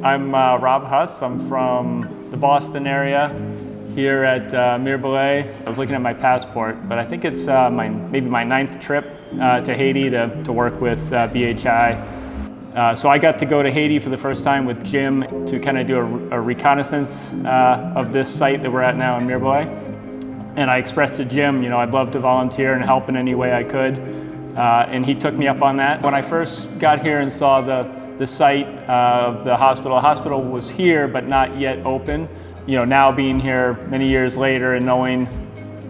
I'm Rob Huss. I'm from the Boston area here at Mirebalais. I was looking at my passport, but I think it's maybe my 9th trip to Haiti to work with BHI. So I got to go to Haiti for the first time with Jim to kind of do a reconnaissance of this site that we're at now in Mirebalais. And I expressed to Jim, I'd love to volunteer and help in any way I could. And he took me up on that. When I first got here and saw the site of the hospital was here but not yet open. Now being here many years later and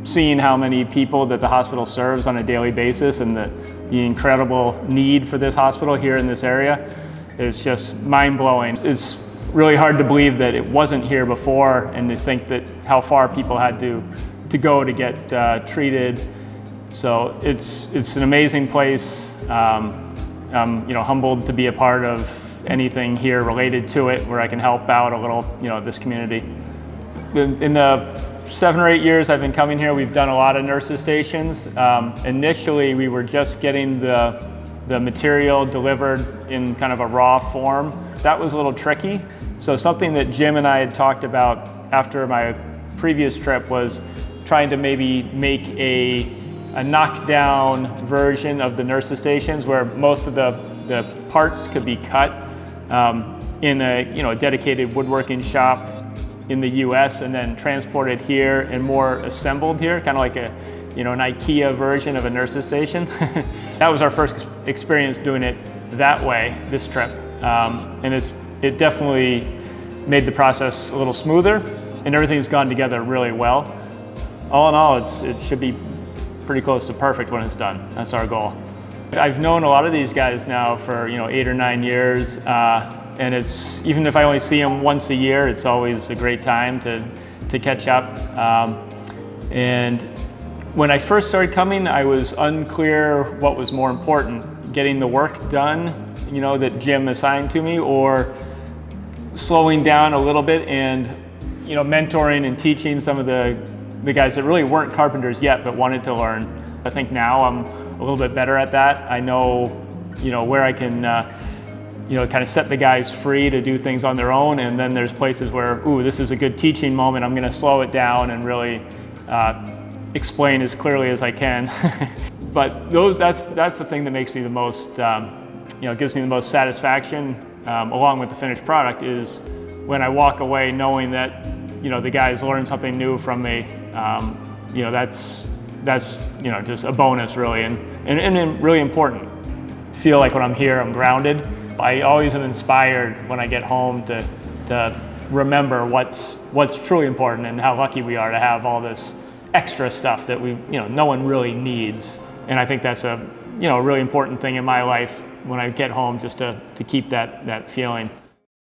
seeing how many people that the hospital serves on a daily basis and the incredible need for this hospital here in this area is just mind-blowing. It's really hard to believe that it wasn't here before, and to think that how far people had to go to get treated. So it's an amazing place. I'm humbled to be a part of anything here related to it where I can help out a little, this community. In the 7 or 8 years I've been coming here, we've done a lot of nurses stations. Initially, we were just getting the material delivered in kind of a raw form. That was a little tricky. So something that Jim and I had talked about after my previous trip was trying to maybe make a knockdown version of the nurses stations where most of the parts could be cut in a dedicated woodworking shop in the US and then transported here and more assembled here, kind of like an IKEA version of a nurses station. That was our first experience doing it that way this trip, and it definitely made the process a little smoother, and everything's gone together really well. All in all, it should be pretty close to perfect when it's done. That's our goal. I've known a lot of these guys now for 8 or 9 years, and it's, even if I only see them once a year, it's always a great time to catch up. And when I first started coming, I was unclear what was more important, getting the work done, that Jim assigned to me, or slowing down a little bit and mentoring and teaching some of the guys that really weren't carpenters yet but wanted to learn. I think now I'm a little bit better at that. I know, where I can, kind of set the guys free to do things on their own, and then there's places where, ooh, this is a good teaching moment. I'm going to slow it down and really explain as clearly as I can. But that's the thing that makes me the most, gives me the most satisfaction, along with the finished product, is when I walk away knowing that, the guys learned something new from me. That's just a bonus, really, and really important. Feel like when I'm here, I'm grounded. I always am inspired when I get home to remember what's truly important and how lucky we are to have all this extra stuff that no one really needs. And I think that's a really important thing in my life when I get home, just to keep that feeling.